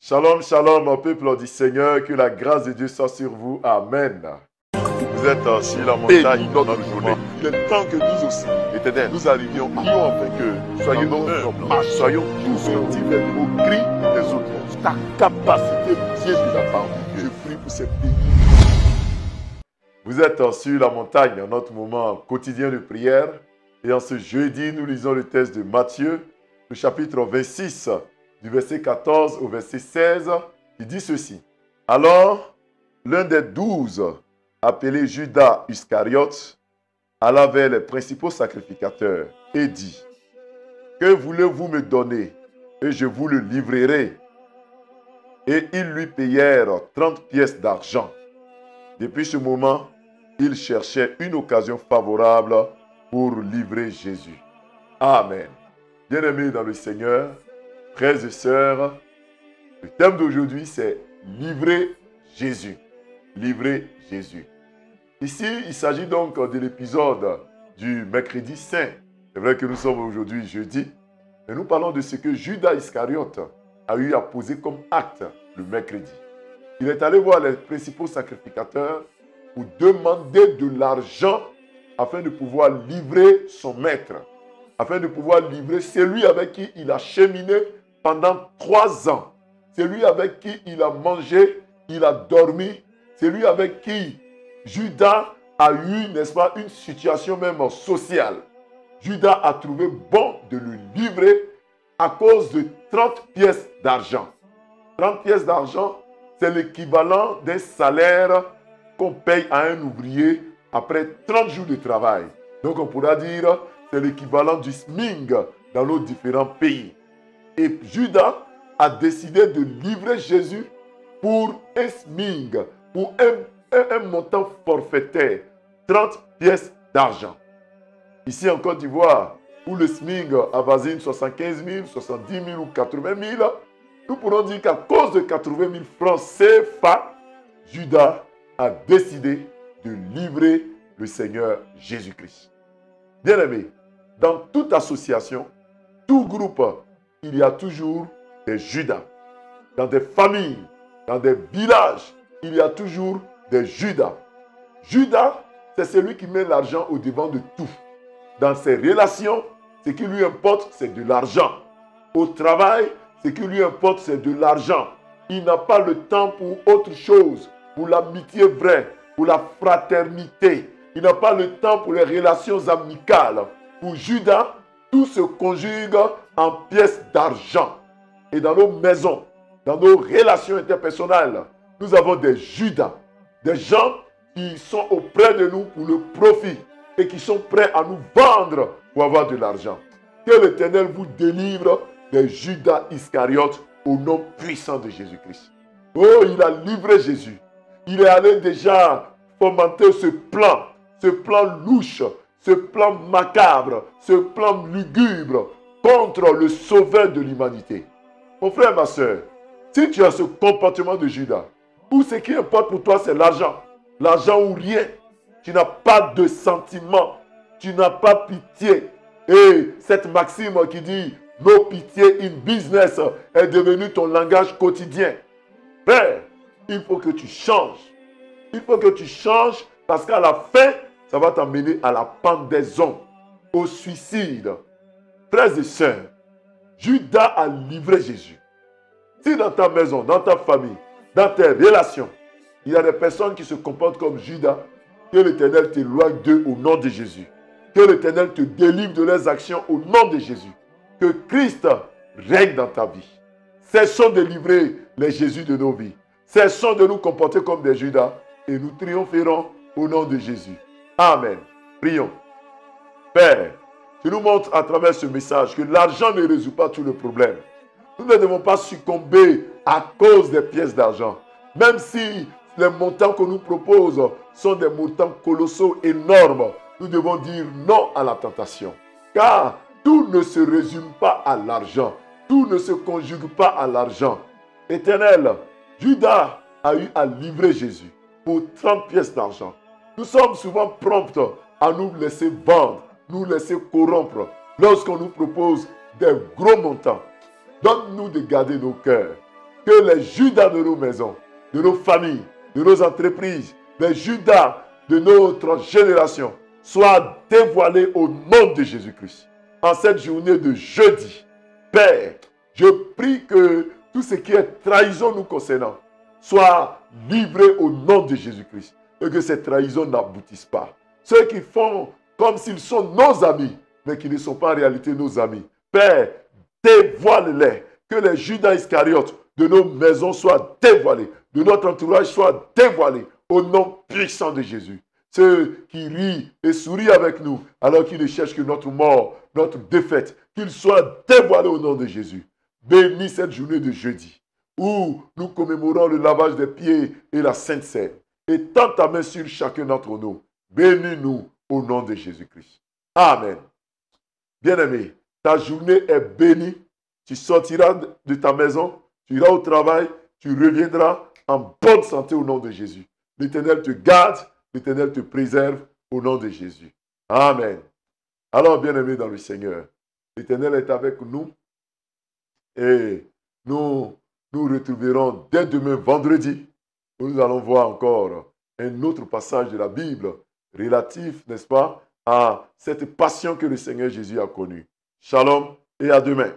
Shalom, shalom, au peuple du Seigneur, que la grâce de Dieu soit sur vous. Amen. Vous êtes sur la montagne de notre journée. Il est temps que nous aussi, Éternel, nous arrivions à prions afin que soyons humbles, soyons tous cultiver au cri des autres. Ta capacité, Dieu de la part de Dieu. Je prie pour ces pays. Vous êtes sur la montagne, notre moment quotidien de prière. Et en ce jeudi, nous lisons le texte de Matthieu, le chapitre 26, du verset 14 au verset 16, qui dit ceci. Alors, l'un des 12, appelé Judas Iscariote, alla vers les principaux sacrificateurs et dit, « Que voulez-vous me donner et je vous le livrerai. » Et ils lui payèrent 30 pièces d'argent. Depuis ce moment, il cherchait une occasion favorable pour livrer Jésus. Amen. Bien-aimés dans le Seigneur, frères et sœurs, le thème d'aujourd'hui c'est livrer Jésus. Livrer Jésus. Ici, il s'agit donc de l'épisode du mercredi saint. C'est vrai que nous sommes aujourd'hui jeudi, mais nous parlons de ce que Judas Iscariote a eu à poser comme acte le mercredi. Il est allé voir les principaux sacrificateurs pour demander de l'argent afin de pouvoir livrer son maître, afin de pouvoir livrer celui avec qui il a cheminé pendant 3 ans, celui avec qui il a mangé, il a dormi, celui avec qui Judas a eu, n'est-ce pas, une situation même sociale. Judas a trouvé bon de le livrer à cause de 30 pièces d'argent. 30 pièces d'argent, c'est l'équivalent d'un salaire qu'on paye à un ouvrier après 30 jours de travail. Donc on pourra dire c'est l'équivalent du SMIC dans nos différents pays. Et Judas a décidé de livrer Jésus pour un SMIC, pour un montant forfaitaire, 30 pièces d'argent. Ici en Côte d'Ivoire, où le SMIC avoisine 75 000, 70 000 ou 80 000, nous pourrons dire qu'à cause de 80 000 francs CFA, Judas a décidé de livrer le Seigneur Jésus-Christ. Bien-aimés, dans toute association, tout groupe, il y a toujours des Judas. Dans des familles, dans des villages, il y a toujours des Judas. Judas, c'est celui qui met l'argent au devant de tout. Dans ses relations, ce qui lui importe, c'est de l'argent. Au travail, ce qui lui importe, c'est de l'argent. Il n'a pas le temps pour autre chose, pour l'amitié vraie, pour la fraternité. Il n'a pas le temps pour les relations amicales. Pour Judas, tout se conjugue en pièces d'argent. Et dans nos maisons, dans nos relations interpersonnelles, nous avons des Judas, des gens qui sont auprès de nous pour le profit et qui sont prêts à nous vendre pour avoir de l'argent. Que l'Éternel vous délivre des Judas Iscariotes au nom puissant de Jésus-Christ. Oh, il a livré Jésus. Il est allé déjà fomenter ce plan louche, ce plan macabre, ce plan lugubre contre le sauveur de l'humanité. Mon frère, ma soeur, si tu as ce comportement de Judas, où ce qui importe pour toi, c'est l'argent ou rien, tu n'as pas de sentiment, tu n'as pas pitié. Et cette maxime qui dit « No pitié in business » est devenue ton langage quotidien. Frère, il faut que tu changes. Il faut que tu changes parce qu'à la fin, ça va t'amener à la pendaison, au suicide. Frères et sœurs, Judas a livré Jésus. Si dans ta maison, dans ta famille, dans tes relations, il y a des personnes qui se comportent comme Judas, que l'Éternel t'éloigne d'eux au nom de Jésus. Que l'Éternel te délivre de leurs actions au nom de Jésus. Que Christ règne dans ta vie. Cessons de livrer les Jésus de nos vies. Cessons de nous comporter comme des Judas et nous triompherons au nom de Jésus. Amen. Prions. Père, tu nous montres à travers ce message que l'argent ne résout pas tous les problèmes. Nous ne devons pas succomber à cause des pièces d'argent. Même si les montants qu'on nous propose sont des montants colossaux, énormes, nous devons dire non à la tentation. Car tout ne se résume pas à l'argent. Tout ne se conjugue pas à l'argent. Éternel, Judas a eu à livrer Jésus pour 30 pièces d'argent. Nous sommes souvent prompts à nous laisser vendre, nous laisser corrompre lorsqu'on nous propose des gros montants. Donne-nous de garder nos cœurs. que les Judas de nos maisons, de nos familles, de nos entreprises, les Judas de notre génération soient dévoilés au nom de Jésus-Christ. En cette journée de jeudi, Père, je prie que tout ce qui est trahison nous concernant soit livré au nom de Jésus-Christ et que ces trahisons n'aboutissent pas. Ceux qui font comme s'ils sont nos amis, mais qui ne sont pas en réalité nos amis. Père, dévoile-les. Que les Judas Iscariotes de nos maisons soient dévoilés, de notre entourage soient dévoilés au nom puissant de Jésus. Ceux qui rient et sourient avec nous alors qu'ils ne cherchent que notre mort, notre défaite, qu'ils soient dévoilés au nom de Jésus. Bénis cette journée de jeudi où nous commémorons le lavage des pieds et la Sainte Seine. Et tends ta main sur chacun d'entre nous. Bénis-nous au nom de Jésus-Christ. Amen. Bien-aimé, ta journée est bénie. Tu sortiras de ta maison, tu iras au travail, tu reviendras en bonne santé au nom de Jésus. L'Éternel te garde, l'Éternel te préserve au nom de Jésus. Amen. Alors, bien-aimés dans le Seigneur, l'Éternel est avec nous et nous retrouverons dès demain vendredi où nous allons voir encore un autre passage de la Bible relatif, n'est-ce pas, à cette passion que le Seigneur Jésus a connue. Shalom et à demain.